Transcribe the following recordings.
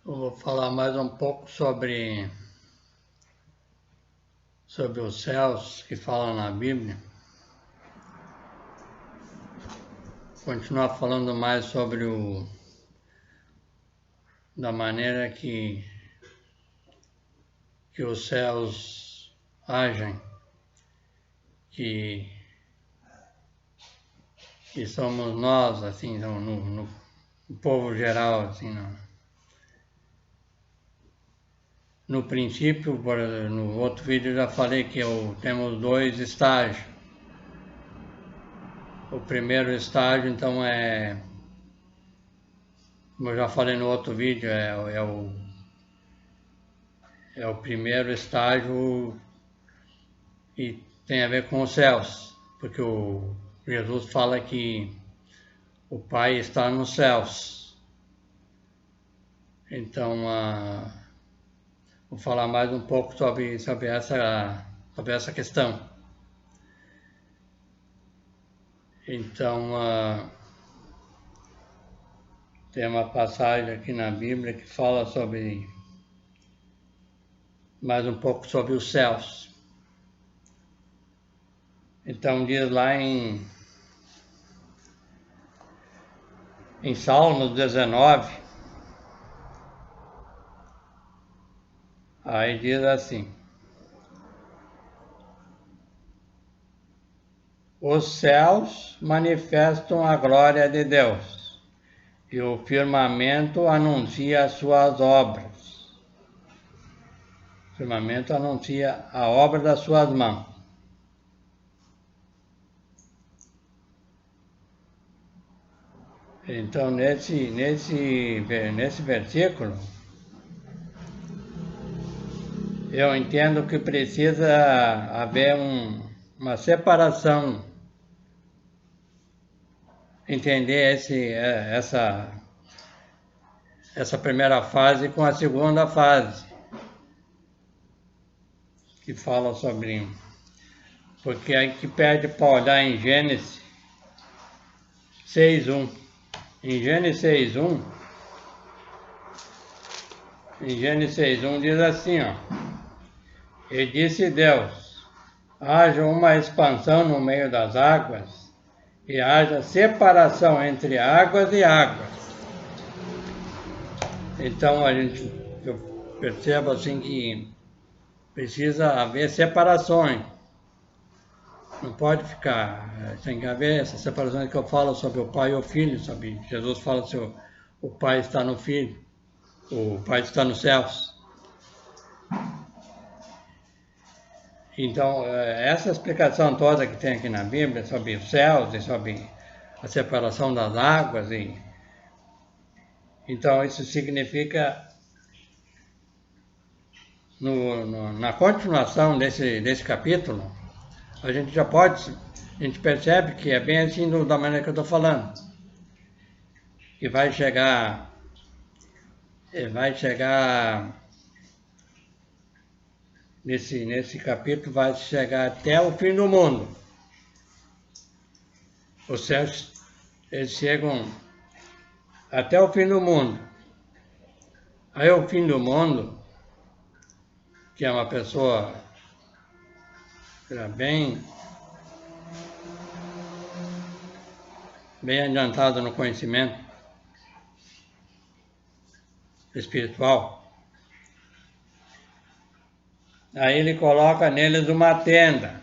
Eu vou falar mais um pouco sobre os céus que falam na Bíblia. Continuar falando mais sobre da maneira que os céus agem, que somos nós, assim, no povo geral, assim, no princípio. No outro vídeo eu já falei que temos dois estágios. O primeiro estágio, então, como eu já falei no outro vídeo, é o primeiro estágio e tem a ver com os céus, porque Jesus fala que o Pai está nos céus. Então, vou falar mais um pouco sobre essa questão. Então, tem uma passagem aqui na Bíblia que fala mais um pouco sobre os céus. Então, diz lá em Salmos 19, aí diz assim: os céus manifestam a glória de Deus, e o firmamento anuncia as suas obras. O firmamento anuncia a obra das suas mãos. Então, nesse versículo, eu entendo que precisa haver uma separação, entender essa primeira fase com a segunda fase, que fala sobre, porque aí que pede para olhar em Gênesis 6:1. Em Gênesis 6:1 diz assim, ó: e disse Deus, haja uma expansão no meio das águas, e haja separação entre águas e águas. Então eu percebo assim que precisa haver separações. Não pode ficar, tem que haver essa separação que eu falo sobre o Pai e o Filho, sabe? Jesus fala que o Pai está no Filho, o Pai está nos céus. Então, essa explicação toda que tem aqui na Bíblia sobre os céus e sobre a separação das águas, então isso significa, na continuação desse capítulo, a gente percebe que é bem assim da maneira que eu estou falando. Que vai chegar nesse capítulo, vai chegar até o fim do mundo. Os céus, eles chegam até o fim do mundo. Aí o fim do mundo, que é uma pessoa bem adiantada no conhecimento espiritual, aí ele coloca neles uma tenda.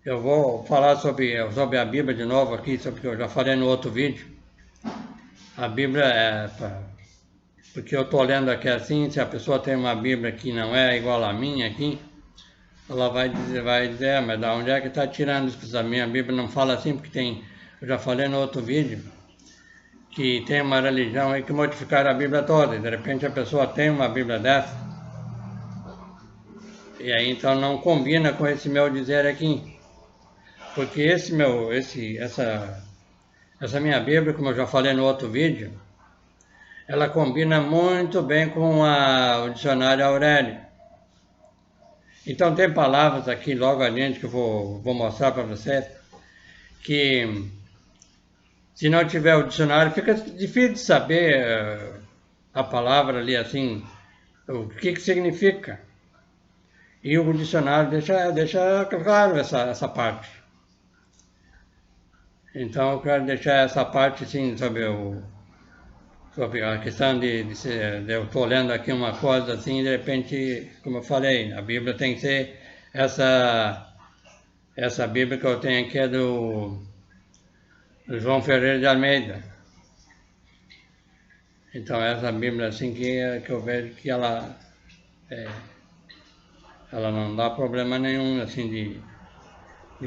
Eu vou falar sobre a Bíblia de novo aqui, sobre o que eu já falei no outro vídeo. A Bíblia porque eu estou lendo aqui assim, se a pessoa tem uma Bíblia que não é igual à minha aqui, ela vai dizer, mas da onde é que está tirando isso? A minha Bíblia não fala assim, porque eu já falei no outro vídeo, que tem uma religião aí que modificaram a Bíblia toda, e de repente a pessoa tem uma Bíblia dessa, e aí então não combina com esse meu dizer aqui, porque essa minha Bíblia, como eu já falei no outro vídeo, ela combina muito bem com o dicionário Aurélio. Então tem palavras aqui logo adiante que eu vou mostrar para vocês, que se não tiver o dicionário fica difícil de saber a palavra ali assim, o que significa. E o dicionário deixa claro essa parte. Então eu quero deixar essa parte assim sobre a questão de eu estou lendo aqui uma coisa assim, de repente, como eu falei, a Bíblia tem que ser essa Bíblia que eu tenho aqui é do João Ferreira de Almeida. Então essa Bíblia assim que eu vejo que ela não dá problema nenhum assim de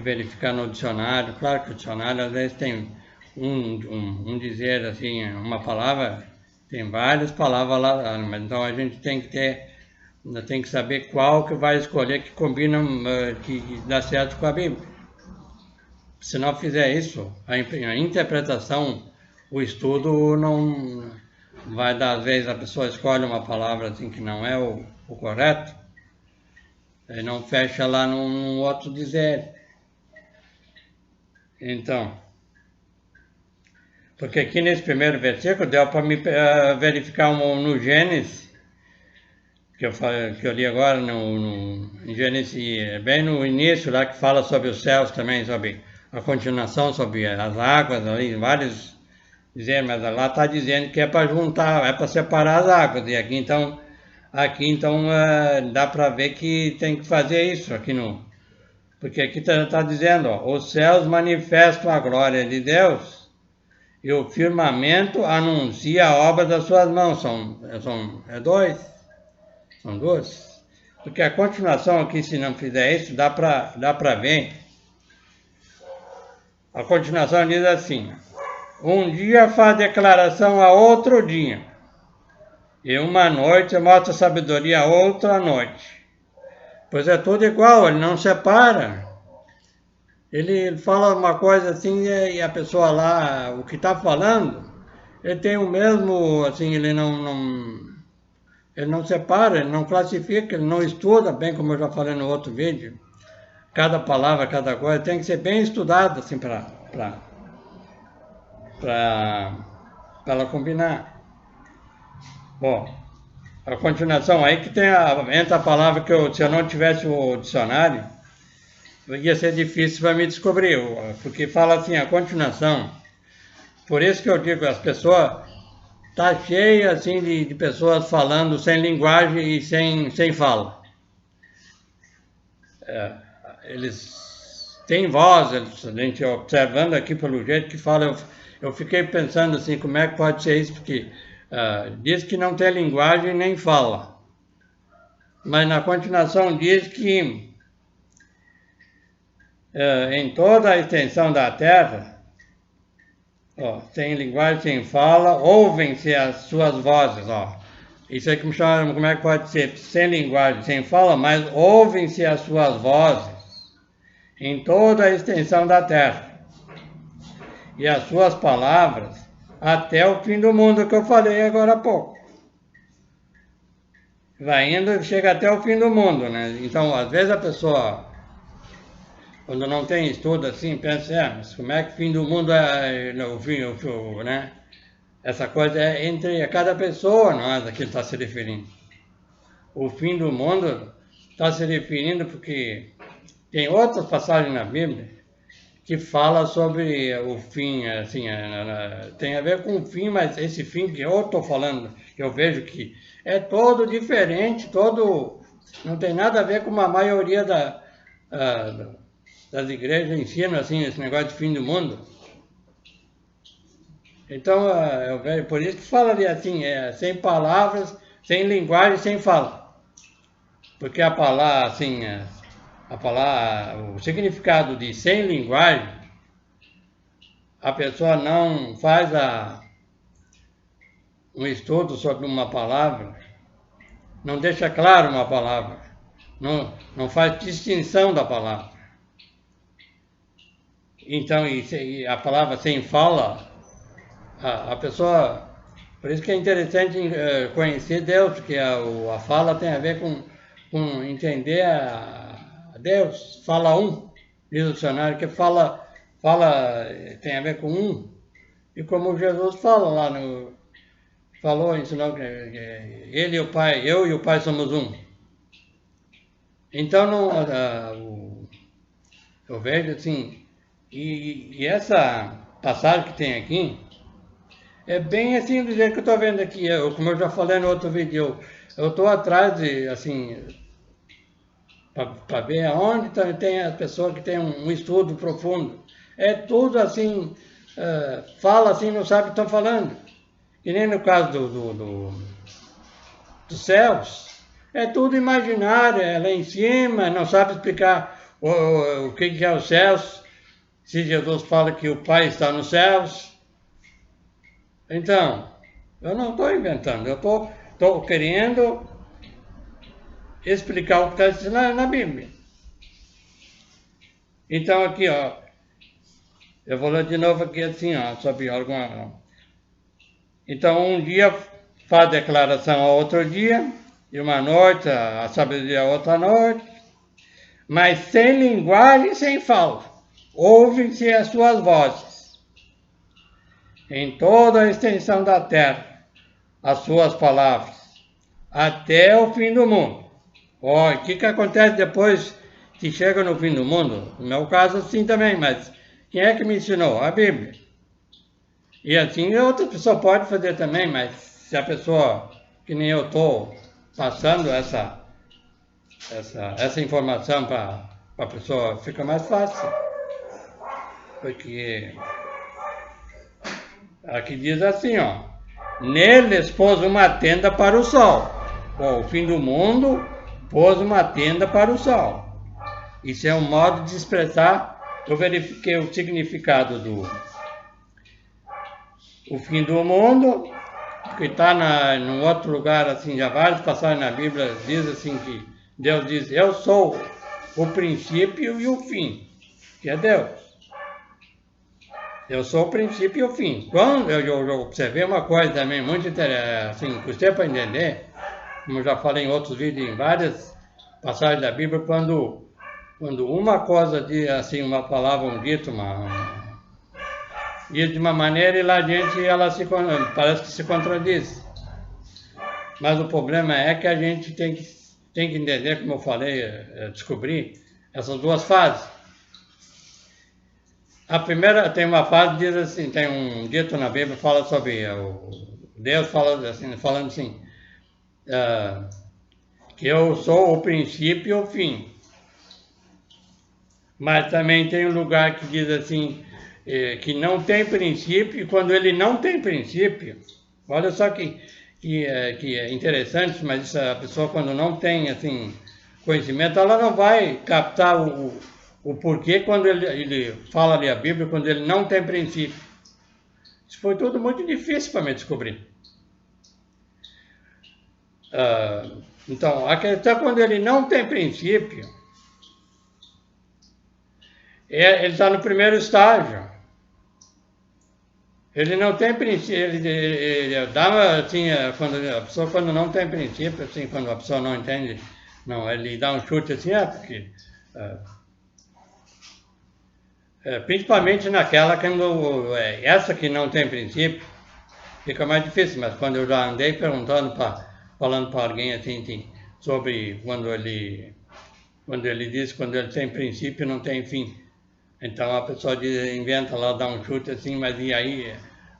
verificar no dicionário. Claro que o dicionário às vezes tem um dizer assim, uma palavra, tem várias palavras lá, mas então a gente tem que saber qual que vai escolher que combina, que dá certo com a Bíblia. Se não fizer isso, a interpretação, o estudo não vai dar, às vezes a pessoa escolhe uma palavra assim que não é o correto, e não fecha lá num outro dizer. Então, porque aqui nesse primeiro versículo deu para me verificar no Gênesis, que eu li agora em Gênesis, bem no início lá, que fala sobre os céus também, sobre a continuação, sobre as águas, ali, vários dizer, mas lá está dizendo que é para juntar, é para separar as águas, e aqui então dá para ver que tem que fazer isso aqui porque aqui está dizendo, ó, os céus manifestam a glória de Deus, e o firmamento anuncia a obra das suas mãos. São duas. Porque a continuação aqui, se não fizer isso, dá para ver. A continuação diz assim: um dia faz declaração a outro dia, e uma noite mostra sabedoria a outra noite. Pois é tudo igual, ele não separa. Ele fala uma coisa assim e a pessoa lá, o que está falando, ele tem o mesmo, assim, ele não separa, ele não classifica, ele não estuda, bem como eu já falei no outro vídeo. Cada palavra, cada coisa tem que ser bem estudada, assim, para ela combinar. Bom, a continuação aí que entra a palavra que se eu não tivesse o dicionário, ia ser difícil para me descobrir, porque fala assim, a continuação. Por isso que eu digo, as pessoas, tá cheia assim de pessoas falando sem linguagem e sem fala. Eles têm voz, a gente observando aqui pelo jeito que fala, eu fiquei pensando assim, como é que pode ser isso, porque diz que não tem linguagem nem fala. Mas na continuação diz que em toda a extensão da terra, sem linguagem, sem fala, ouvem-se as suas vozes. Isso aí que me chama, como é que pode ser? Sem linguagem, sem fala, mas ouvem-se as suas vozes em toda a extensão da terra. E as suas palavras até o fim do mundo, que eu falei agora há pouco. Vai indo, chega até o fim do mundo, né? Então, às vezes a pessoa, quando não tem estudo assim, pensa, mas como é que o fim do mundo é o fim, né? Essa coisa é entre cada pessoa, não é a que está se referindo. O fim do mundo está se referindo porque tem outras passagens na Bíblia que fala sobre o fim, assim, tem a ver com o fim, mas esse fim que eu estou falando, eu vejo que é todo diferente, não tem nada a ver com a maioria das igrejas ensinam, assim, esse negócio de fim do mundo. Então, eu vejo, por isso que fala ali assim, sem palavras, sem linguagem, sem fala. Porque a palavra, assim, o significado de sem linguagem, a pessoa não faz um estudo sobre uma palavra, não deixa claro uma palavra, não faz distinção da palavra. Então, e a palavra sem fala, a pessoa, por isso que é interessante conhecer Deus, porque a fala tem a ver com entender a Deus, fala diz o dicionário, que fala tem a ver com um, e como Jesus fala lá falou, ensinou que ele e o Pai, eu e o Pai somos um. Então, não, eu vejo assim, e essa passagem que tem aqui, é bem assim do jeito que eu estou vendo aqui. Como eu já falei no outro vídeo, eu estou atrás de, assim, para ver aonde tem a pessoa que tem um estudo profundo. É tudo assim, fala assim, não sabe o que estão falando. E nem no caso dos céus, é tudo imaginário, é lá em cima, não sabe explicar o que é os céus. Se Jesus fala que o Pai está nos céus. Então, eu não estou inventando, eu estou querendo explicar o que está escrito na Bíblia. Então aqui, ó, eu vou ler de novo aqui assim, ó, sobre alguma... Então um dia faz declaração ao outro dia, e uma noite a sabedoria a outra noite, mas sem linguagem e sem fala, ouvem-se as suas vozes. Em toda a extensão da terra, as suas palavras, até o fim do mundo. Ó, o que acontece depois que chega no fim do mundo? No meu caso, assim também, mas quem é que me ensinou? A Bíblia. E assim outra pessoa pode fazer também, mas se a pessoa, que nem eu estou, passando essa informação para a pessoa, fica mais fácil. Porque aqui diz assim, ó, neles pôs uma tenda para o sol. O fim do mundo pôs uma tenda para o sol. Isso é um modo de expressar, eu verifiquei o significado do o fim do mundo, que está num outro lugar, assim, já várias passagens na Bíblia diz assim que Deus diz, eu sou o princípio e o fim, que é Deus. Eu sou o princípio e o fim. Quando eu observei uma coisa também muito interessante, assim, custei para entender, como eu já falei em outros vídeos, em várias passagens da Bíblia, quando uma coisa diz assim, uma palavra, um dito, diz de uma maneira e lá adiante ela parece que se contradiz. Mas o problema é que a gente tem que entender, como eu falei, descobrir essas duas fases. A primeira tem uma fase que diz assim, tem um dito na Bíblia que fala sobre Deus falando assim, que eu sou o princípio e o fim. Mas também tem um lugar que diz assim, que não tem princípio, e quando ele não tem princípio, olha só que é interessante, mas isso, a pessoa quando não tem assim, conhecimento, ela não vai captar o porquê quando ele fala ali a Bíblia, quando ele não tem princípio. Isso foi tudo muito difícil para me descobrir. Então, a questão é quando ele não tem princípio, ele está no primeiro estágio. Ele não tem princípio, ele dá assim, quando não tem princípio, assim, quando a pessoa não entende, não, ele dá um chute assim, porque principalmente naquela quando essa que não tem princípio, fica mais difícil, mas quando eu já andei falando para alguém assim, sobre quando ele diz quando ele tem princípio não tem fim. Então a pessoa inventa lá, dá um chute assim, mas e aí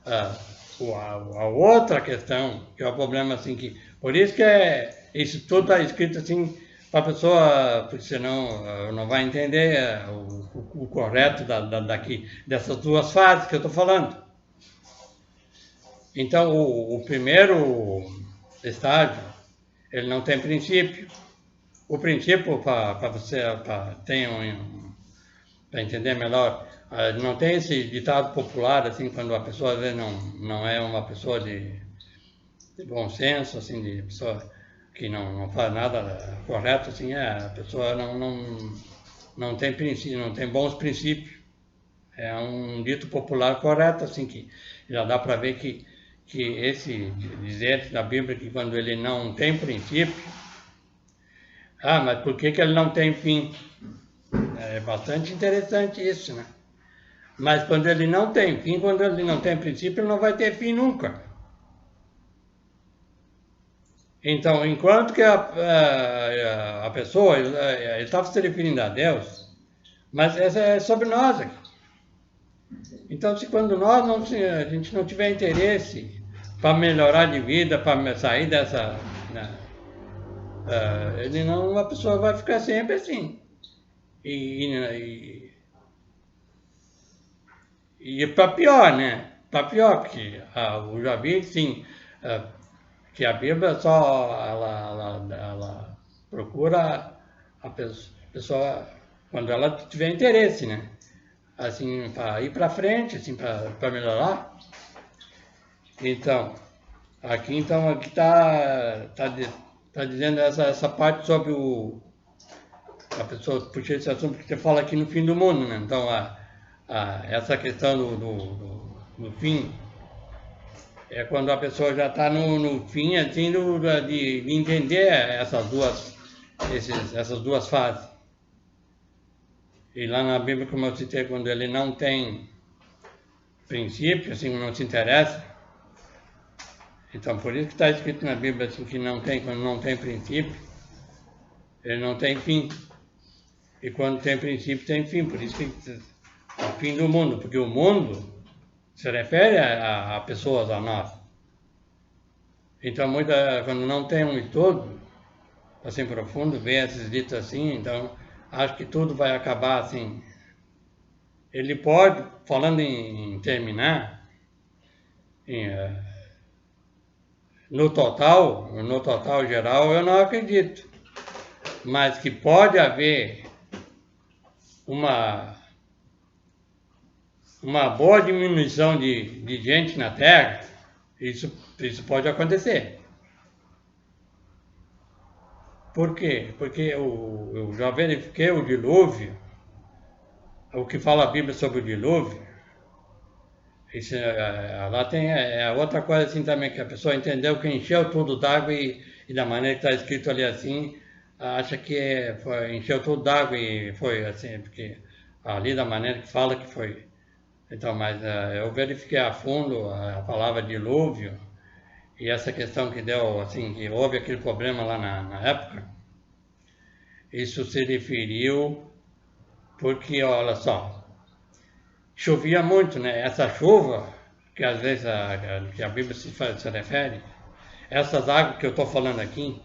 a outra questão, que é o problema assim, que por isso que isso tudo está escrito assim, para a pessoa, porque senão não vai entender o correto dessas duas fases que eu estou falando. Então o primeiro estágio, ele não tem princípio. O princípio, para você para entender melhor, não tem esse ditado popular, assim, quando a pessoa às vezes não é uma pessoa de bom senso, assim, de pessoa que não faz nada correto, assim, a pessoa não tem princípio, não tem bons princípios. É um dito popular correto, assim, que já dá para ver que esse dizer da Bíblia que quando ele não tem princípio, mas por que ele não tem fim? É bastante interessante isso, né? Mas quando ele não tem fim, quando ele não tem princípio, ele não vai ter fim nunca. Então, enquanto que a pessoa, ele estava se referindo a Deus, mas essa é sobre nós aqui. Então, se quando nós não, a gente não tiver interesse para melhorar de vida, para sair dessa, né, ele não, a pessoa vai ficar sempre assim. E para pior, né? Para pior, porque eu já vi, sim, que a Bíblia só ela procura a pessoa quando ela tiver interesse, né? Assim, para ir para frente, assim, para melhorar. Então, aqui tá dizendo essa parte sobre a pessoa puxa esse assunto porque você fala aqui no fim do mundo, né? Então, essa questão do fim é quando a pessoa já está no fim, assim, de entender essas duas fases. E lá na Bíblia, como eu citei, quando ele não tem princípio, assim, não se interessa. Então, por isso que está escrito na Bíblia assim, que quando não tem princípio, ele não tem fim. E quando tem princípio, tem fim. Por isso que é o fim do mundo, porque o mundo se refere a pessoas, a nós. Então, quando não tem um estudo assim profundo, vê esses ditos assim, então acho que tudo vai acabar assim. Ele pode, falando em terminar, em, no total geral, eu não acredito. Mas que pode haver uma boa diminuição de gente na Terra, isso pode acontecer. Por quê? Porque eu já verifiquei o dilúvio, o que fala a Bíblia sobre o dilúvio. Lá tem outra coisa assim também, que a pessoa entendeu que encheu tudo d'água e da maneira que está escrito ali assim, acha que encheu tudo d'água e foi assim, porque ali da maneira que fala que foi. Então, mas eu verifiquei a fundo a palavra dilúvio e essa questão que deu, assim, que houve aquele problema lá na época, isso se referiu porque, olha só, chovia muito, né? Essa chuva, que às vezes que a Bíblia se refere, essas águas que eu estou falando aqui,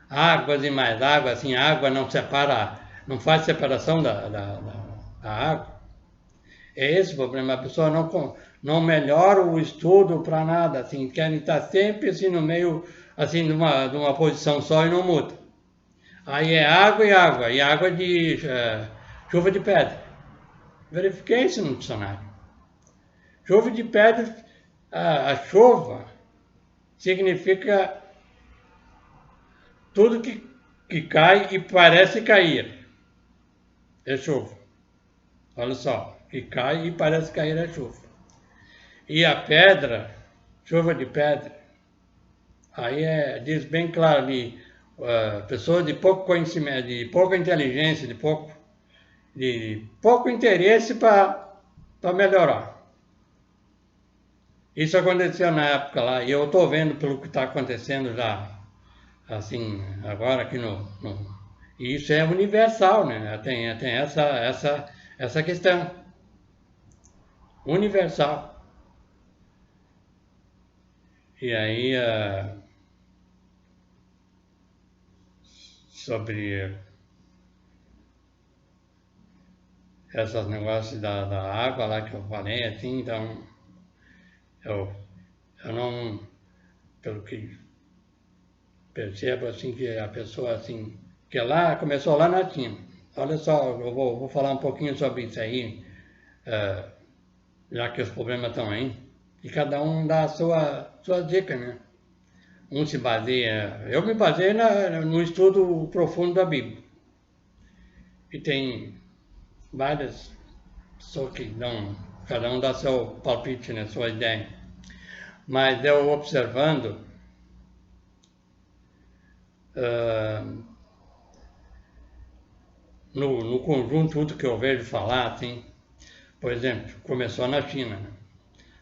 águas e mais água, assim, a água não separa, não faz separação da água. É esse o problema, a pessoa não melhora o estudo para nada, assim, quer estar sempre assim no meio, assim, de uma posição só e não muda. Aí é água e água, e água de chuva de pedra. Verifiquei isso no dicionário. Chuva de pedra, a chuva significa tudo que cai e parece cair. É chuva. Olha só, que cai e parece cair é chuva. E a pedra, chuva de pedra, aí diz bem claro ali, pessoas de pouco conhecimento, de pouca inteligência, de pouco interesse para melhorar. Isso aconteceu na época lá, e eu estou vendo pelo que está acontecendo já, assim, agora aqui e isso é universal, né? Tem essa questão. Universal. E aí, sobre esses negócios da água lá que eu falei, assim, então, eu, eu não, pelo que percebo, assim, que a pessoa, assim, que lá, começou lá na China. Olha só, eu vou falar um pouquinho sobre isso aí, já que os problemas estão aí, e cada um dá a sua dica, né? Um se baseia, eu me baseio no estudo profundo da Bíblia. E tem várias pessoas que cada um dá seu palpite, né, sua ideia. Mas eu observando, no conjunto tudo que eu vejo falar, assim, por exemplo, começou na China, né?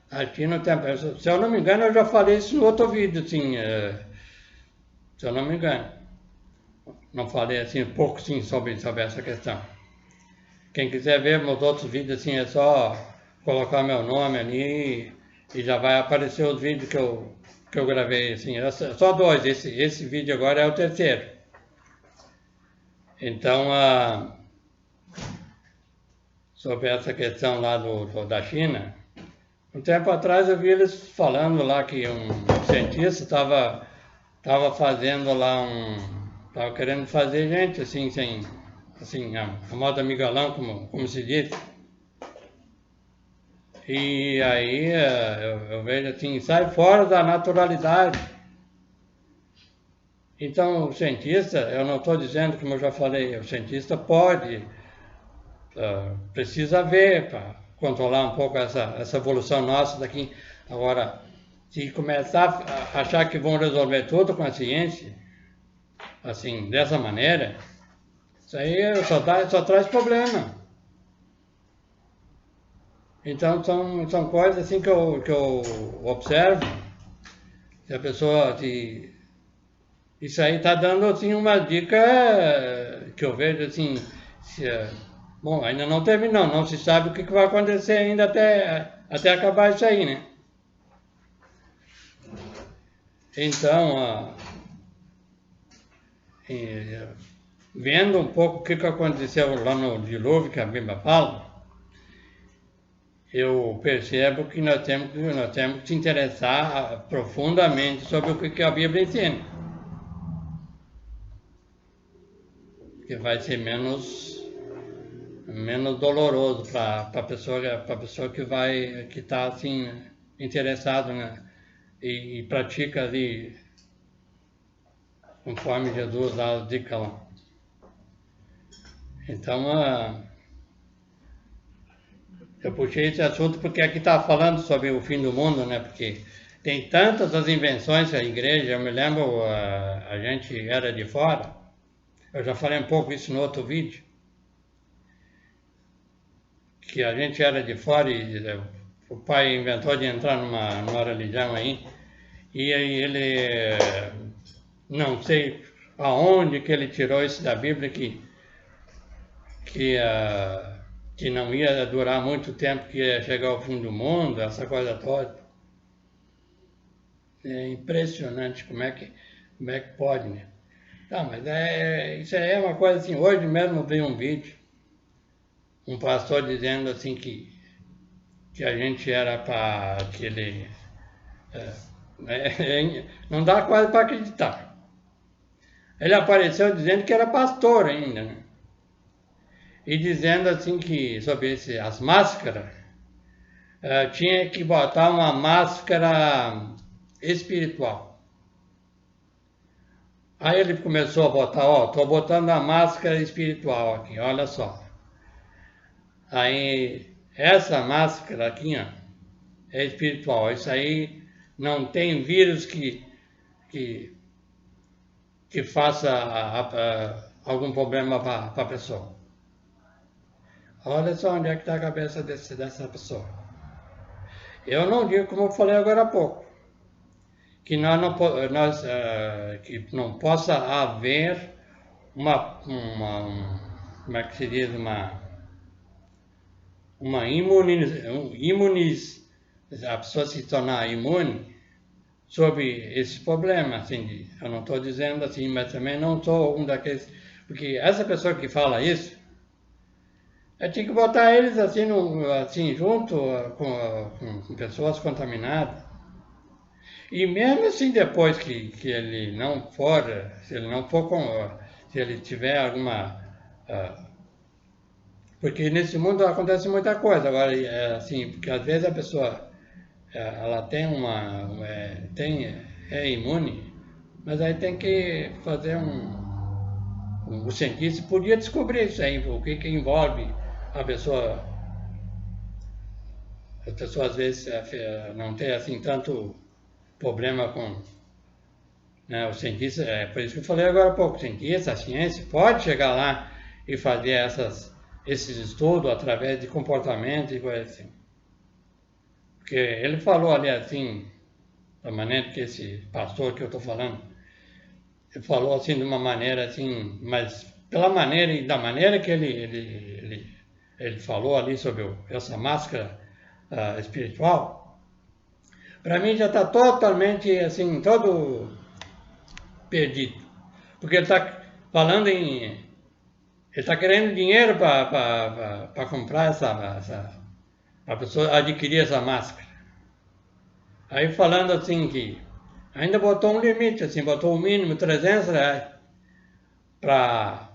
A China tem, se eu não me engano, eu já falei isso no outro vídeo, assim, se eu não me engano. Não falei assim um pouco sim sobre essa questão. Quem quiser ver meus outros vídeos assim, é só colocar meu nome ali e já vai aparecer os vídeos que eu gravei assim. Só dois, esse vídeo agora é o terceiro. Então, sobre essa questão lá da China, um tempo atrás eu vi eles falando lá que um cientista estava fazendo lá estava querendo fazer gente assim, sem, assim, a moda migalão, como se diz. E aí eu vejo assim, sai fora da naturalidade. Então o cientista, eu não estou dizendo, como eu já falei, o cientista pode, precisa ver para controlar um pouco essa evolução nossa daqui. Agora, se começar a achar que vão resolver tudo com a ciência, assim, dessa maneira, isso aí só traz problema. Então são coisas assim que eu observo, se a pessoa isso aí está dando assim uma dica que eu vejo assim, bom, ainda não terminou, não se sabe o que vai acontecer ainda até acabar isso aí, né? Então, vendo um pouco o que aconteceu lá no dilúvio que a Bíblia fala, eu percebo que nós temos que se interessar profundamente sobre o que a Bíblia ensina. Que vai ser menos doloroso para a pessoa que está assim interessado, né? E pratica ali conforme Jesus dá as dicas lá. Então, eu puxei esse assunto porque aqui está falando sobre o fim do mundo, né? Porque tem tantas as invenções da igreja, eu me lembro, a gente era de fora, eu já falei um pouco isso no outro vídeo, que a gente era de fora e o pai inventou de entrar numa religião aí, e aí ele, não sei aonde que ele tirou isso da Bíblia, que não ia durar muito tempo, que ia chegar ao fim do mundo, essa coisa toda. É impressionante como é que pode, né? Tá, mas isso aí é uma coisa assim, hoje mesmo eu vi um vídeo, um pastor dizendo assim que a gente era para aquele... não dá quase para acreditar. Ele apareceu dizendo que era pastor ainda, né? E dizendo assim que sobre as máscaras, tinha que botar uma máscara espiritual. Aí ele começou a botar, estou botando a máscara espiritual aqui, olha só. Aí, essa máscara aqui, ó, é espiritual. Isso aí não tem vírus que faça algum problema para a pessoa. Olha só onde é que está a cabeça dessa pessoa. Eu não digo, como eu falei agora há pouco, que que não possa haver como é que se diz, a pessoa se tornar imune sobre esse problema, assim, eu não estou dizendo assim, mas também não sou um daqueles, porque essa pessoa que fala isso, eu tinha que botar eles assim junto com pessoas contaminadas. E mesmo assim depois que ele não for, se ele não for se ele tiver alguma... porque nesse mundo acontece muita coisa, agora assim, porque às vezes a pessoa ela tem é imune, mas aí tem que fazer o cientista podia descobrir isso aí, o que envolve a pessoa. As pessoas às vezes não tem assim tanto problema com, né, o cientista, por isso que eu falei agora há pouco, o cientista, a ciência pode chegar lá e fazer esses estudos através de comportamento e coisa assim. Porque ele falou ali assim, da maneira que esse pastor que eu estou falando, ele falou assim de uma maneira assim, mas pela maneira e da maneira que ele falou ali sobre essa máscara espiritual, para mim já está totalmente assim, todo perdido. Porque ele está falando em. Ele está querendo dinheiro para comprar para a pessoa adquirir essa máscara. Aí falando assim que ainda botou um limite, assim, botou o mínimo R$ 300. Para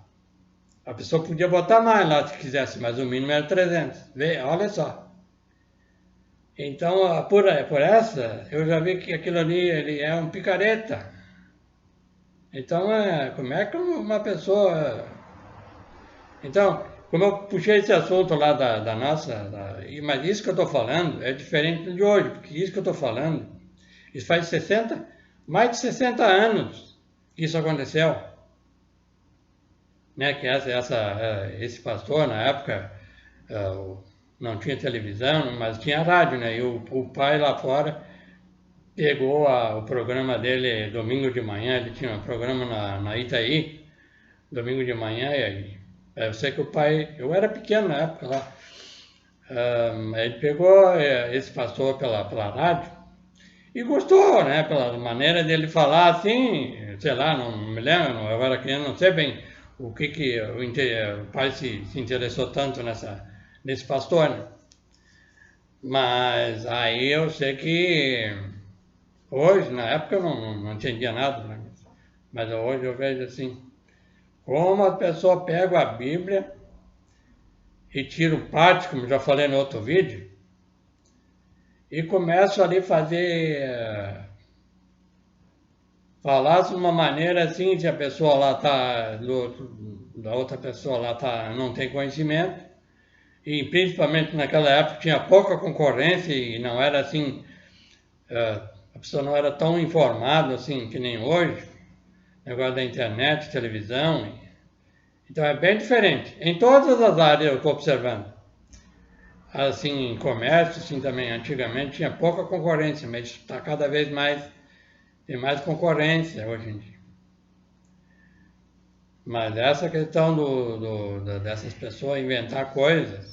a pessoa podia botar mais lá se quisesse, mas o mínimo era 300. Vê, olha só. Então, por essa, eu já vi que aquilo ali ele é um picareta. Então, como é que uma pessoa... Então, como eu puxei esse assunto lá da nossa... mas isso que eu estou falando é diferente de hoje, porque isso que eu estou falando, isso faz mais de 60 anos que isso aconteceu. Né, que esse pastor, na época, não tinha televisão, mas tinha rádio, né? E o pai lá fora pegou o programa dele domingo de manhã, ele tinha um programa na Itaí, domingo de manhã, e aí eu sei que o pai, eu era pequeno na época lá, ele pegou esse pastor pela rádio e gostou, né? Pela maneira dele falar assim, sei lá, não me lembro, eu era criança, não sei bem o que o pai se interessou tanto nesse pastor, né? Mas aí eu sei que hoje, na época eu não entendia nada, né? Mas hoje eu vejo assim, como a pessoa pega a Bíblia e tira parte, como já falei no outro vídeo, e começa ali a falar de uma maneira assim, se a pessoa lá da outra pessoa lá não tem conhecimento, e principalmente naquela época tinha pouca concorrência e não era assim, a pessoa não era tão informada assim que nem hoje, negócio da internet, televisão, então é bem diferente. Em todas as áreas eu estou observando. Assim, em comércio, assim também, antigamente tinha pouca concorrência, mas está cada vez mais, tem mais concorrência hoje em dia. Mas essa questão dessas pessoas inventar coisas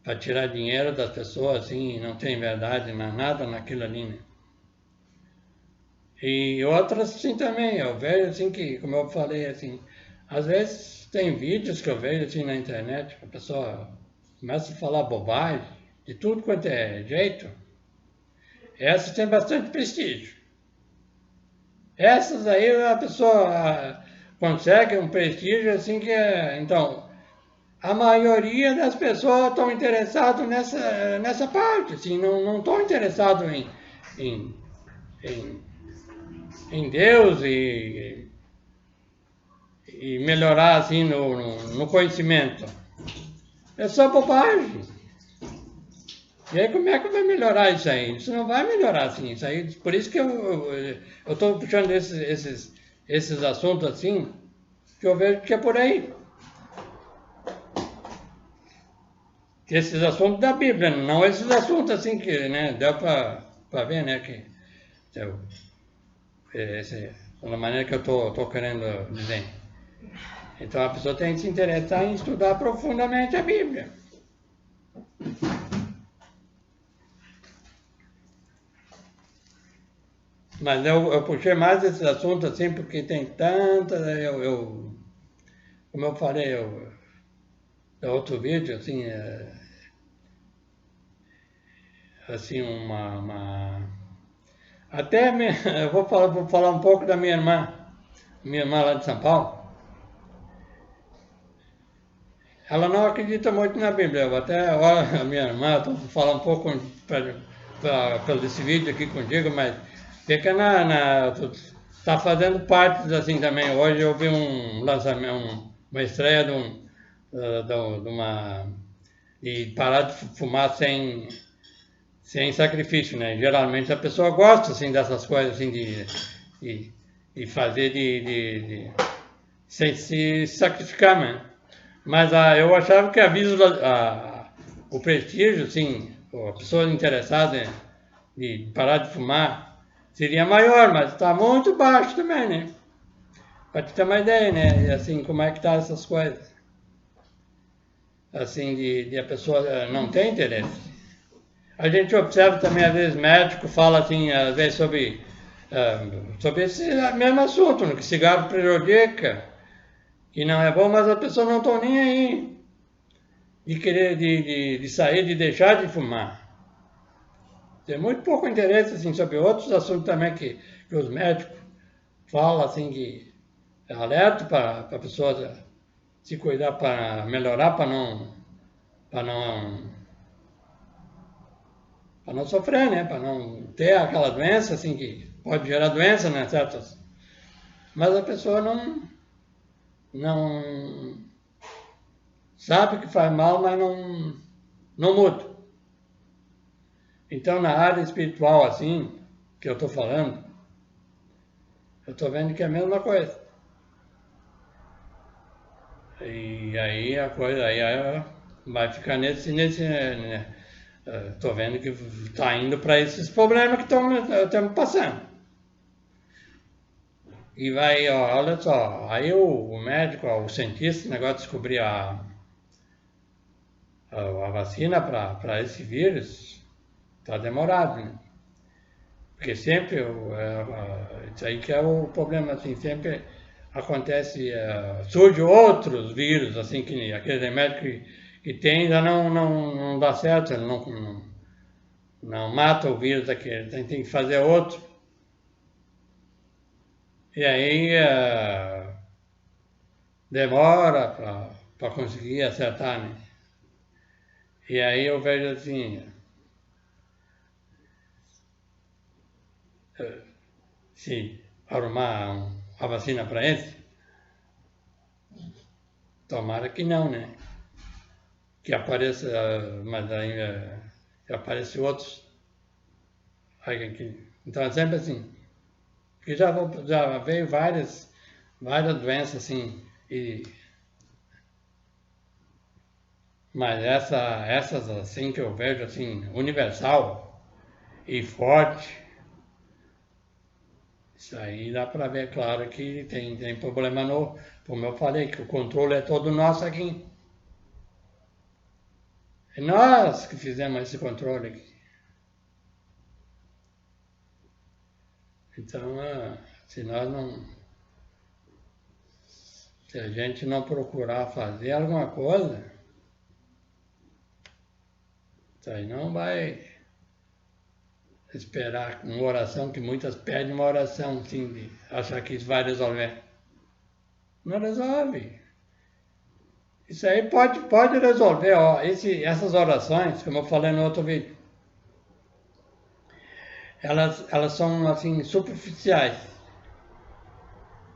para tirar dinheiro das pessoas, assim, não tem verdade nada naquilo ali, né? E outras, assim, também, eu vejo, assim, que, como eu falei, assim, às vezes tem vídeos que eu vejo, assim, na internet, a pessoa começa a falar bobagem, de tudo quanto é jeito. Essas têm bastante prestígio. Essas aí a pessoa consegue um prestígio, assim, que é... Então, a maioria das pessoas estão interessadas nessa parte, assim, não estão interessados em, em Deus e melhorar assim no conhecimento. É só bobagem. E aí como é que vai melhorar isso aí? Isso não vai melhorar assim. Isso aí, por isso que eu estou puxando esses assuntos assim, que eu vejo que é por aí. Que esses assuntos da Bíblia, não esses assuntos assim que, né, deu para ver, né, que da maneira que eu estou querendo dizer. Então a pessoa tem que se interessar em estudar profundamente a Bíblia. Mas eu puxei mais esses assuntos assim porque tem tantas, como eu falei, no outro vídeo, assim, assim até eu vou falar um pouco da minha irmã lá de São Paulo. Ela não acredita muito na Bíblia. Eu até a minha irmã, estou falando um pouco pelo desse vídeo aqui contigo, mas fica tá fazendo parte assim também. Hoje eu vi um lançamento, uma estreia de parar de fumar sem sacrifício, né? Geralmente a pessoa gosta assim dessas coisas assim de fazer sem se sacrificar, né? Mas eu achava que o prestígio, assim, a pessoa interessada em parar de fumar seria maior, mas está muito baixo também, né? Para te ter uma ideia, né? E assim, como é que tá essas coisas? Assim, de a pessoa não ter interesse. A gente observa também, às vezes, médico fala assim, às vezes, sobre esse mesmo assunto, né? Que cigarro prejudica, que não é bom, mas as pessoas não estão nem aí de querer de sair, de deixar de fumar. Tem muito pouco interesse assim, sobre outros assuntos também que os médicos falam assim, que é alerta para a pessoa se cuidar para melhorar, para não, para não sofrer, né? Para não ter aquela doença assim que pode gerar doença, né? Certas. Mas a pessoa não sabe que faz mal, mas não muda. Então, na área espiritual, assim, que eu estou falando, eu estou vendo que é a mesma coisa. E aí a coisa aí vai ficar nesse né? Estou vendo que está indo para esses problemas que estamos passando. E vai, ó, olha só, aí o médico, ó, o cientista, o negócio de descobrir a vacina para esse vírus, está demorado, né? Porque sempre, isso aí que é o problema, assim, sempre acontece, surge outros vírus, assim, que aquele remédio que tem ainda não dá certo, ele não mata o vírus daquele, tem que fazer outro. E aí demora para conseguir acertar, né? E aí eu vejo assim, se arrumar a vacina para esse, tomara que não, né? Que apareça, mas ainda que apareçam outros. Então é sempre assim. Porque já veio várias doenças assim, mas essas assim que eu vejo assim, universal e forte, isso aí dá para ver, claro, que tem problema como eu falei, que o controle é todo nosso aqui. É nós que fizemos esse controle aqui. Então, se nós não, se a gente não procurar fazer alguma coisa, isso aí não vai esperar uma oração, que muitas pedem uma oração, assim, de achar que isso vai resolver. Não resolve. Isso aí pode resolver, ó, essas orações, como eu falei no outro vídeo, elas são, assim, superficiais.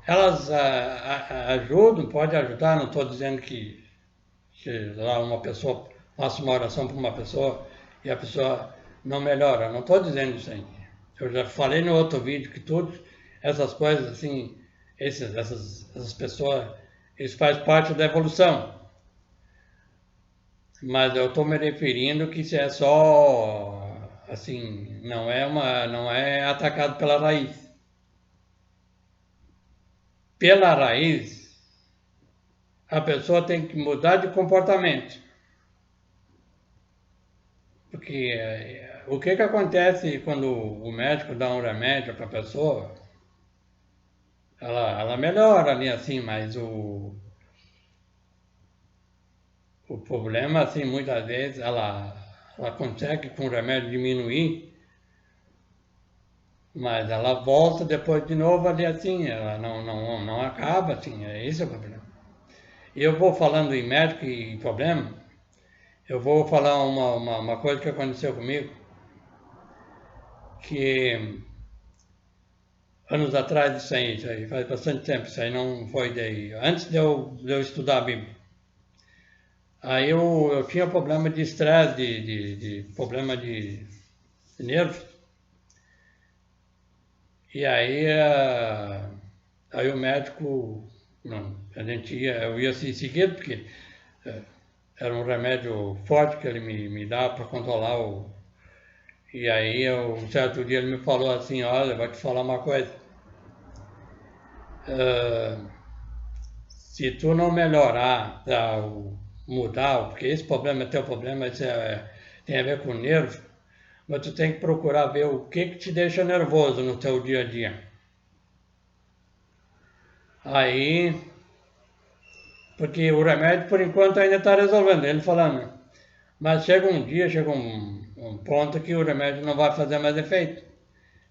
Elas ajudam, pode ajudar, não estou dizendo que lá uma pessoa faça uma oração para uma pessoa e a pessoa não melhora, não estou dizendo isso aí. Eu já falei no outro vídeo que todas essas coisas, assim, essas pessoas, isso faz parte da evolução. Mas eu estou me referindo que isso é só, assim, não é atacado pela raiz. Pela raiz, a pessoa tem que mudar de comportamento. Porque o que acontece quando o médico dá um remédio para a pessoa? Ela melhora ali assim, mas o problema, assim, muitas vezes ela consegue com o remédio diminuir, mas ela volta depois de novo ali assim, ela não acaba assim, é esse o problema. E eu vou falando em médico e problema, eu vou falar uma coisa que aconteceu comigo, que anos atrás isso aí faz bastante tempo, isso aí não foi daí, antes de eu estudar a Bíblia. Aí eu tinha problema de estresse, de problema de nervos. E aí o médico, não, eu ia se seguir, porque era um remédio forte que ele me dava para controlar E aí, um certo dia ele me falou assim, olha, vou te falar uma coisa. Se tu não melhorar, mudar, porque esse problema é teu problema, tem a ver com nervo, mas tu tem que procurar ver o que te deixa nervoso no teu dia a dia. Aí, porque o remédio por enquanto ainda está resolvendo, ele falando, mas chega um dia, chega um ponto que o remédio não vai fazer mais efeito.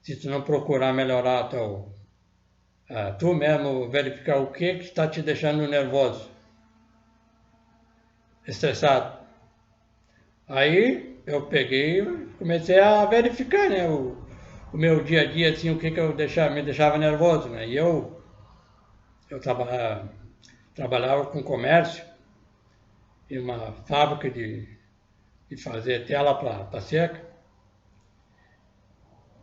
Se tu não procurar melhorar tu mesmo verificar o que está te deixando nervoso, estressado. Aí eu peguei e comecei a verificar, né, o meu dia a dia, assim, o que me deixava nervoso, né? E eu trabalhava com comércio em uma fábrica de fazer tela para cerca.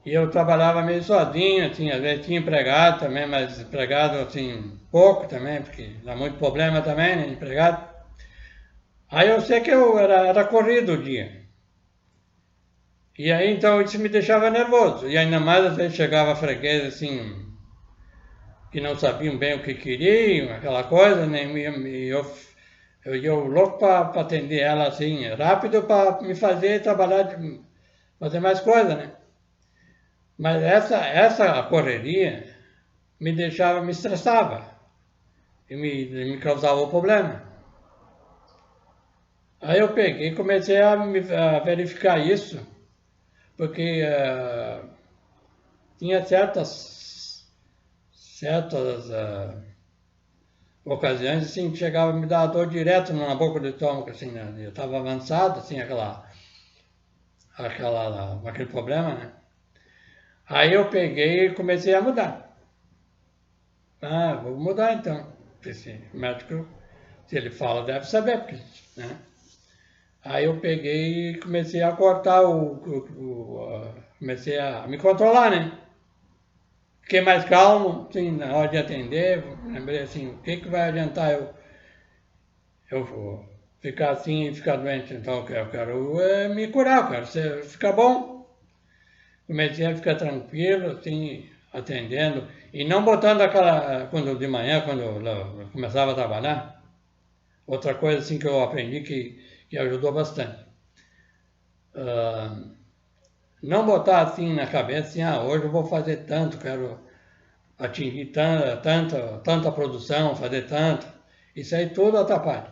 E eu trabalhava meio sozinho, assim, às vezes tinha empregado também, mas empregado, assim, pouco também, porque dá muito problema também, né, empregado. Aí eu sei que era corrido o dia. E aí, então, isso me deixava nervoso. E ainda mais, às vezes, chegava freguês, assim, que não sabiam bem o que queriam, aquela coisa, né? Eu ia louco para atender ela, assim, rápido para me fazer trabalhar, fazer mais coisa, né? Mas essa correria me estressava e me causava um problema. Aí eu peguei e comecei a verificar isso, porque tinha certas ocasiões assim que chegava a me dar dor direto na boca do estômago, assim, né? Eu estava avançado, assim, aquele problema, né? Aí eu peguei e comecei a mudar. Ah, vou mudar então. Esse médico, se ele fala, deve saber, porque, né? Aí eu peguei e comecei a cortar comecei a me controlar, né? Fiquei mais calmo, assim, na hora de atender, lembrei assim, o que vai adiantar eu vou ficar assim e ficar doente? Então eu quero me curar, eu quero ficar bom. Comecei a ficar tranquilo, assim, atendendo, e não botando quando de manhã, quando eu começava a trabalhar, outra coisa assim que eu aprendi que ajudou bastante. Não botar assim na cabeça, assim, hoje eu vou fazer tanto, quero atingir tanta produção, fazer tanto. Isso aí tudo atrapalha.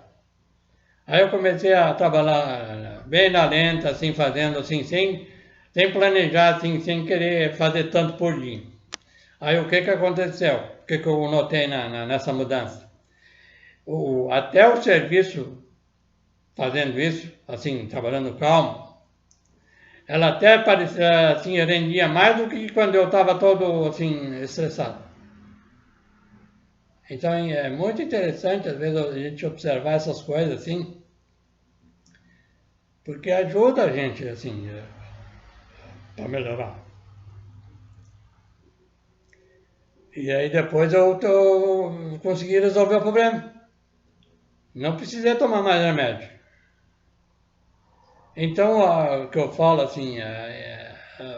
Aí eu comecei a trabalhar bem na lenta, assim, fazendo assim, sem planejar, assim, sem querer fazer tanto por dia. Aí o que aconteceu? O que eu notei nessa mudança? Até o serviço, fazendo isso, assim, trabalhando calmo, ela até parecia, assim, rendia mais do que quando eu estava todo, assim, estressado. Então é muito interessante, às vezes, a gente observar essas coisas, assim, porque ajuda a gente, assim, para melhorar. E aí depois eu consegui resolver o problema. Não precisei tomar mais remédio. Então, o que eu falo, assim,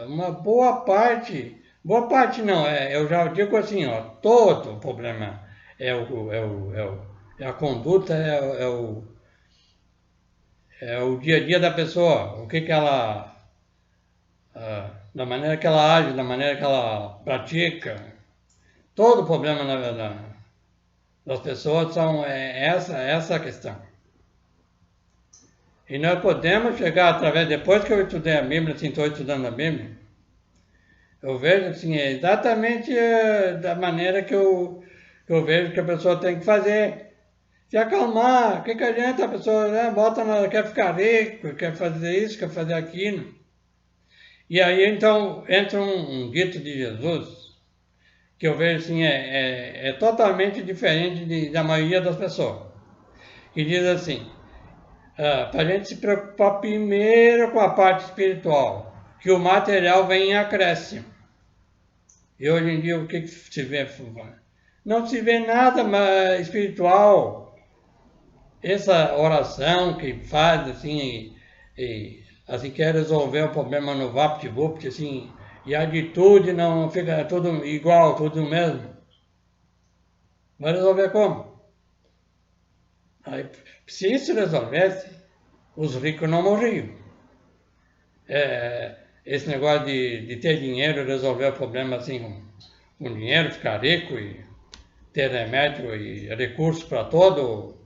uma boa parte não, eu já digo assim, ó, todo o problema é a conduta, é o dia a dia da pessoa, o que ela, da maneira que ela age, da maneira que ela pratica. Todo o problema, na verdade, das pessoas essa a questão. E nós podemos chegar através, depois que eu estudei a Bíblia, assim, estou estudando a Bíblia, eu vejo assim, é exatamente da maneira que eu vejo que a pessoa tem que fazer. Se acalmar, o que adianta a pessoa, né, quer ficar rico, quer fazer isso, quer fazer aquilo. E aí então entra um dito de Jesus, que eu vejo assim, é totalmente diferente da maioria das pessoas. Que diz assim, para a gente se preocupar primeiro com a parte espiritual, que o material vem em acréscimo. E hoje em dia o que se vê? Não se vê nada espiritual. Essa oração que faz assim, assim, quer resolver o problema no VaptVupt, assim, e a atitude não fica tudo igual, tudo mesmo. Vai resolver como? Aí, se isso resolvesse, os ricos não morriam. Esse negócio de ter dinheiro, resolver o problema assim, com dinheiro, ficar rico e ter remédio e recursos para todo,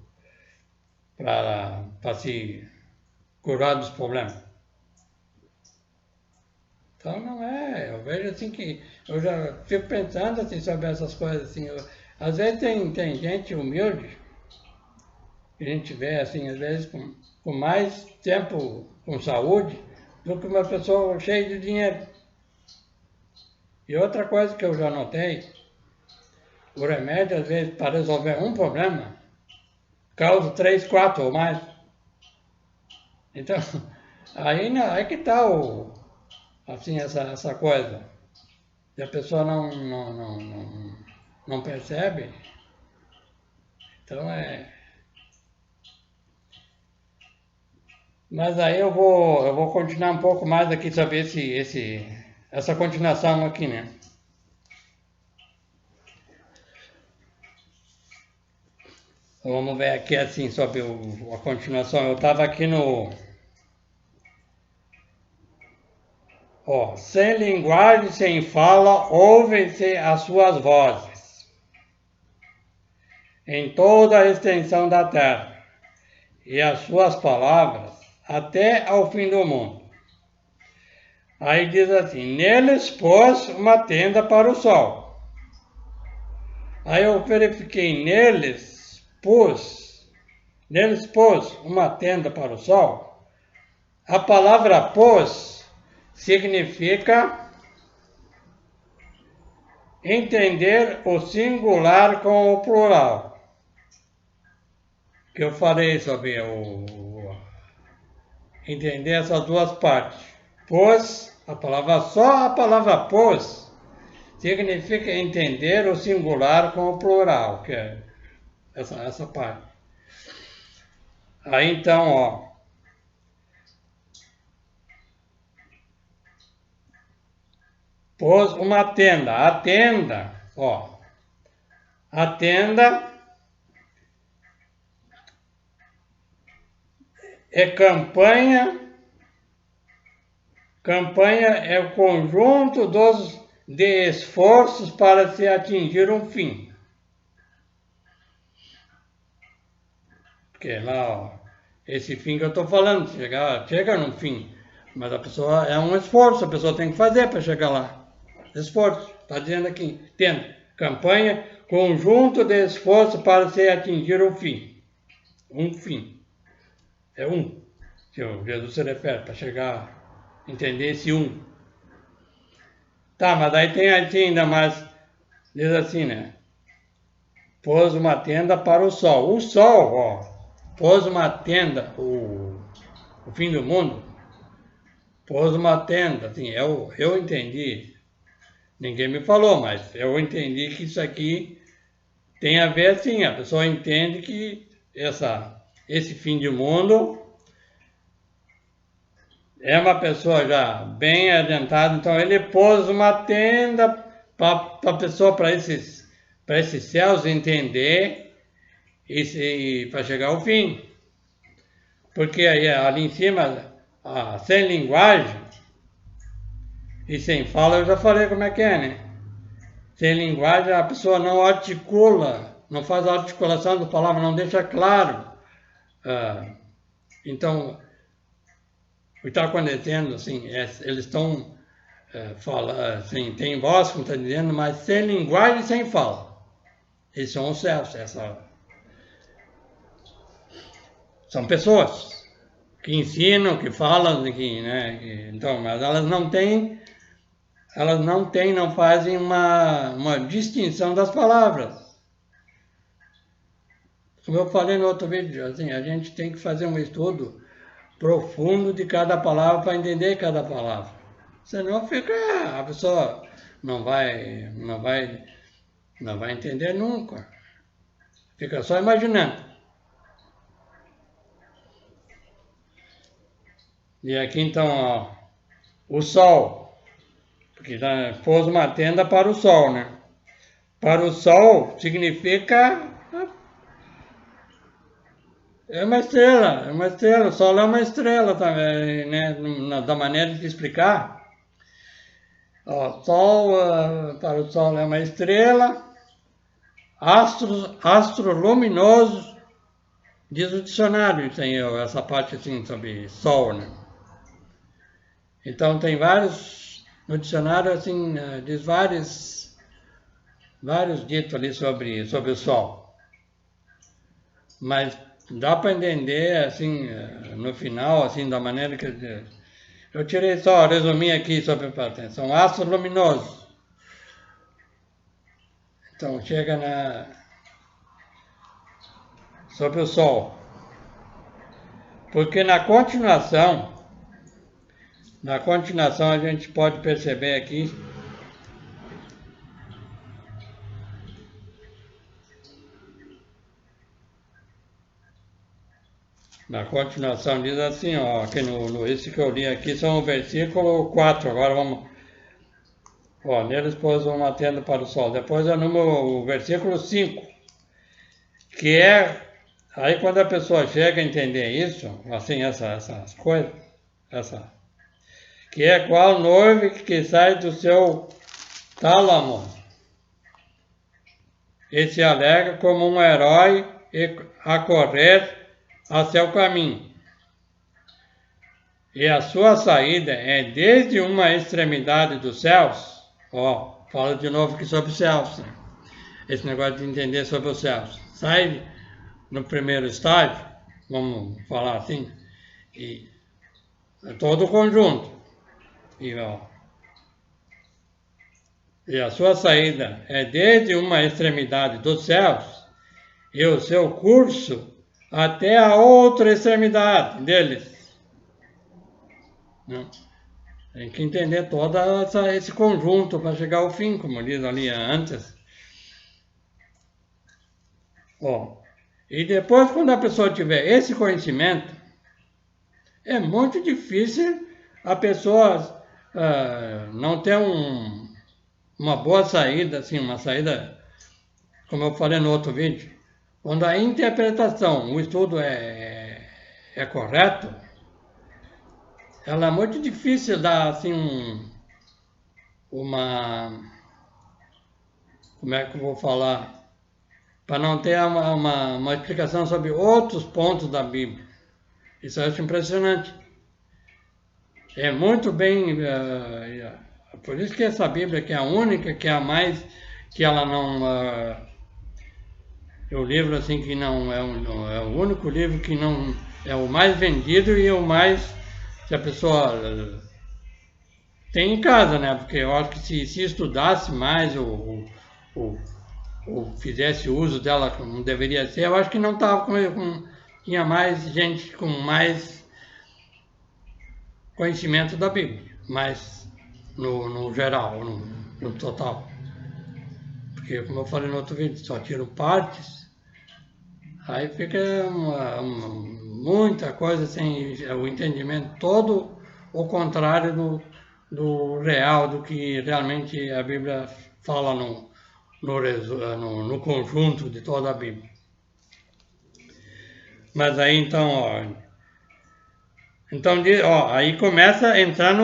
para se curar dos problemas. Então não é, eu vejo assim que, eu já fico pensando assim sobre essas coisas assim, às vezes tem gente humilde, que a gente vê assim, às vezes com mais tempo com saúde do que uma pessoa cheia de dinheiro. E outra coisa que eu já notei, o remédio às vezes para resolver um problema, causa 3, 4 ou mais. Então, aí que está assim, essa coisa. E a pessoa não percebe, então é. Mas aí eu vou continuar um pouco mais aqui sobre essa continuação aqui, né? Vamos ver aqui assim sobre a continuação. Eu estava aqui no. Ó, sem linguagem, sem fala, ouvem-se as suas vozes em toda a extensão da terra, e as suas palavras até ao fim do mundo. Aí diz assim, neles pôs uma tenda para o sol. Aí eu verifiquei, neles pôs uma tenda para o sol. A palavra pôs significa entender o singular com o plural. Que eu falei sobre entender essas duas partes. Pôs, só a palavra pôs significa entender o singular com o plural, que é essa parte. Aí então, ó, pôs uma tenda. A tenda, ó, a tenda é campanha. Campanha é o conjunto de esforços para se atingir um fim. Porque lá, ó, esse fim que eu estou falando, chega num fim, mas a pessoa é um esforço, a pessoa tem que fazer para chegar lá. Esforço, está dizendo aqui, tendo campanha, conjunto de esforço para se atingir um fim. Um fim. É um, que o Jesus se refere, para chegar a entender esse um. Tá, mas daí tem ainda mais, diz assim, né? Pôs uma tenda para o sol. O sol, ó, pôs uma tenda, o fim do mundo, pôs uma tenda, assim, eu entendi, ninguém me falou, mas eu entendi que isso aqui tem a ver assim, a pessoa entende que esse fim de mundo é uma pessoa já bem adiantada, então ele pôs uma tenda para a pessoa, para esses céus entender e para chegar ao fim. Porque aí ali em cima, sem linguagem e sem fala, eu já falei como é que é, né? Sem linguagem a pessoa não articula, não faz a articulação da palavra, não deixa claro. Então, o que está acontecendo, assim, eles estão falando, assim, tem voz, como está dizendo, mas sem linguagem e sem fala. Eles são os céus, são pessoas que ensinam, que falam, né? Então, mas não fazem uma distinção das palavras. Como eu falei no outro vídeo, assim, a gente tem que fazer um estudo profundo de cada palavra para entender cada palavra. Senão a pessoa não vai entender nunca. Fica só imaginando. E aqui então, ó, o sol, porque pôs uma tenda para o sol, né? Para o sol significa é uma estrela, o sol é uma estrela também, né? Da maneira de explicar. Ó, sol, para o sol é uma estrela, astro luminoso, diz o dicionário, tem essa parte assim sobre sol, né? Então tem vários, no dicionário assim, diz vários ditos ali sobre o sol. Mas dá para entender assim, no final, assim, da maneira que eu tirei só, resumi aqui sobre a são astros luminosos. Então chega sobre o sol. Porque na continuação a gente pode perceber aqui na continuação diz assim, ó, aqui esse que eu li aqui são o versículo 4, agora vamos, ó, neles pôs uma tenda para o sol. Depois é o versículo 5, que é, aí quando a pessoa chega a entender isso, assim, essas coisas, que é qual noivo que sai do seu tálamo e se alega como um herói a correr a seu caminho. E a sua saída é desde uma extremidade dos céus, ó, fala de novo aqui sobre os céus, né? Esse negócio de entender sobre os céus. Sai no primeiro estágio, vamos falar assim, e todo o conjunto. E a sua saída é desde uma extremidade dos céus e o seu curso até a outra extremidade deles. Não? Tem que entender todo esse conjunto para chegar ao fim, como diz ali antes. Ó, e depois, quando a pessoa tiver esse conhecimento, é muito difícil a pessoa não ter uma boa saída, assim, uma saída, como eu falei no outro vídeo, quando a interpretação, o estudo é correto, ela é muito difícil dar assim como é que eu vou falar, para não ter uma explicação sobre outros pontos da Bíblia. Isso eu acho impressionante. É muito bem, por isso que essa Bíblia que é a única, que é a mais, que ela não, é o livro assim que não é, é o único livro que não é o mais vendido e o mais, se a pessoa tem em casa, né? Porque eu acho que se estudasse mais ou fizesse uso dela como deveria ser, eu acho que não tava tinha mais gente com mais conhecimento da Bíblia, mas no geral, no total. Porque, como eu falei no outro vídeo, só tiro partes, aí fica muita coisa sem o entendimento todo o contrário do real, do que realmente a Bíblia fala no conjunto de toda a Bíblia. Mas aí então, ó, aí começa a entrar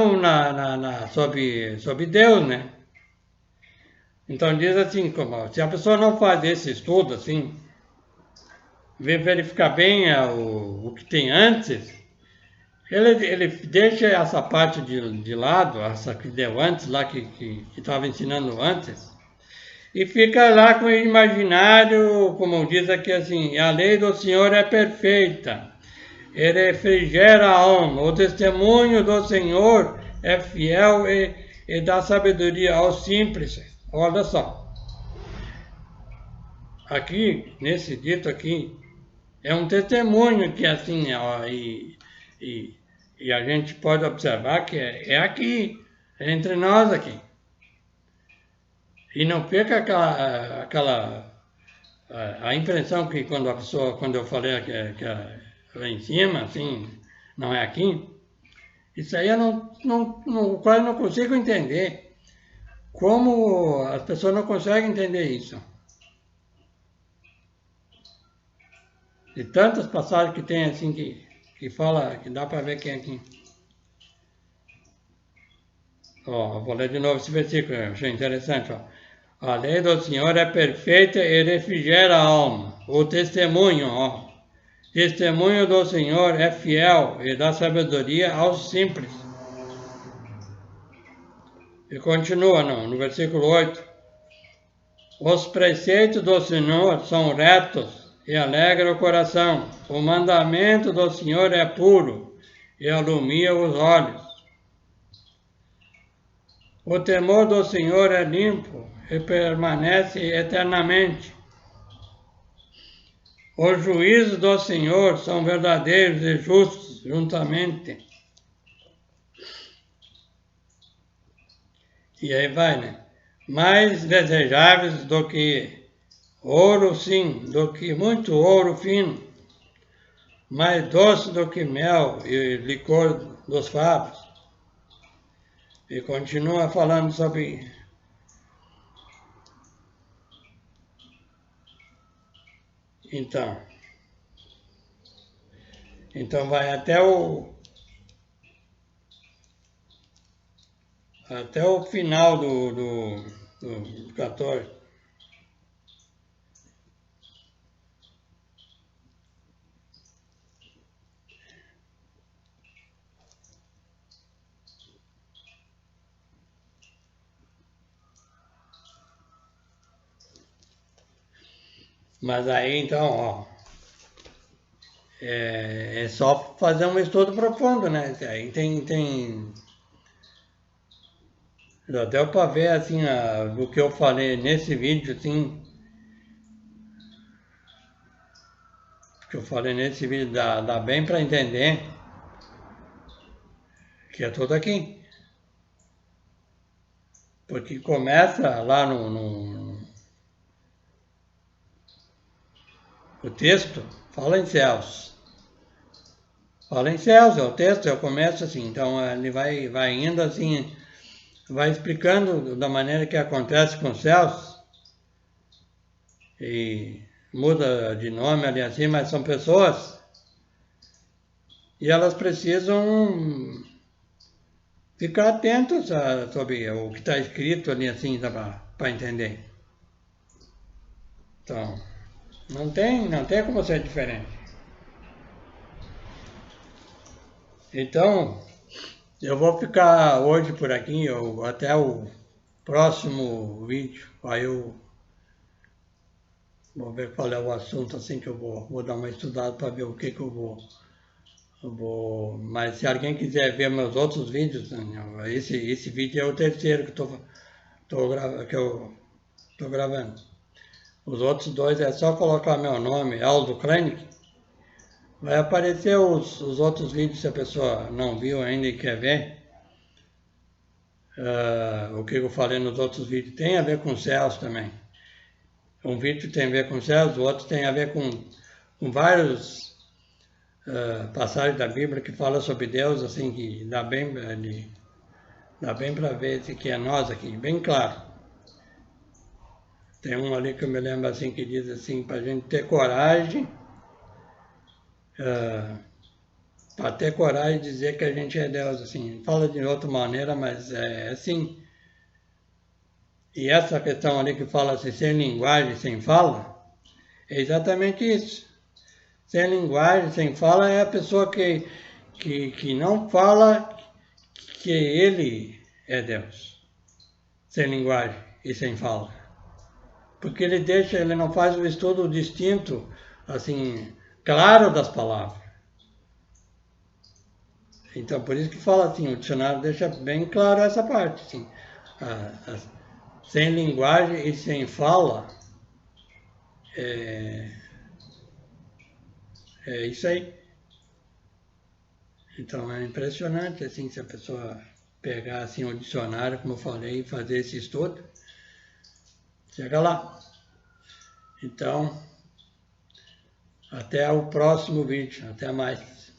sobre Deus, né? Então diz assim, se a pessoa não faz esse estudo, assim, verificar bem o que tem antes, ele deixa essa parte de lado, essa que deu antes, lá que estava ensinando antes, e fica lá com o imaginário, como diz aqui assim, a lei do Senhor é perfeita, ele refrigera a alma, o testemunho do Senhor é fiel e dá sabedoria aos simples. Olha só, aqui, nesse dito aqui, é um testemunho que assim, ó, e a gente pode observar que é aqui, é entre nós aqui. E não fica a impressão que quando eu falei que lá em cima, assim, não é aqui, Isso aí eu quase não consigo entender. Como as pessoas não conseguem entender isso? De tantas passagens que tem assim que fala, que dá para ver quem é quem. Ó, vou ler de novo esse versículo, eu achei interessante. Ó. A lei do Senhor é perfeita e refrigera a alma. O testemunho, ó. Testemunho do Senhor é fiel e dá sabedoria aos simples. E continua no versículo 8. Os preceitos do Senhor são retos e alegram o coração. O mandamento do Senhor é puro e alumia os olhos. O temor do Senhor é limpo e permanece eternamente. Os juízos do Senhor são verdadeiros e justos juntamente. E aí vai, né? Mais desejáveis do que ouro, sim, do que muito ouro fino. Mais doce do que mel e licor dos favos. E continua falando sobre... Então vai até o final do 14. Mas aí então, ó, é só fazer um estudo profundo, né? Aí já deu para ver assim do que eu falei nesse vídeo, assim, que eu falei nesse vídeo dá bem para entender que é tudo aqui. Porque começa lá o texto, fala em céus. Fala em céus, é o texto, eu começo assim, então ele vai indo assim, vai explicando da maneira que acontece com os céus, e muda de nome ali assim, mas são pessoas, e elas precisam ficar atentos sobre o que está escrito ali assim, para entender. Então, não tem como ser diferente. Então, eu vou ficar hoje por aqui, até o próximo vídeo, aí eu vou ver qual é o assunto assim que eu vou dar uma estudada para ver o que eu vou. Mas se alguém quiser ver meus outros vídeos, Daniel, esse vídeo é o terceiro que eu estou gravando. Os outros dois é só colocar meu nome, Aldo Krenik. Vai aparecer os outros vídeos se a pessoa não viu ainda e quer ver. O que eu falei nos outros vídeos tem a ver com céus também. Um vídeo tem a ver com céus, o outro tem a ver com vários passagens da Bíblia que falam sobre Deus, assim, que dá bem para ver esse que é nós aqui, bem claro. Tem um ali que eu me lembro assim que diz assim, para a gente ter coragem, para ter coragem de dizer que a gente é Deus, assim, fala de outra maneira, mas é assim. E essa questão ali que fala assim, sem linguagem, sem fala, é exatamente isso. Sem linguagem, sem fala, é a pessoa que não fala que ele é Deus. Sem linguagem e sem fala. Porque ele não faz o estudo distinto, assim, claro das palavras. Então, por isso que fala assim, o dicionário deixa bem claro essa parte, assim. Sem linguagem e sem fala, é isso aí. Então, é impressionante, assim, se a pessoa pegar, assim, o dicionário, como eu falei, e fazer esse estudo, chega lá. Então, até o próximo vídeo. Até mais.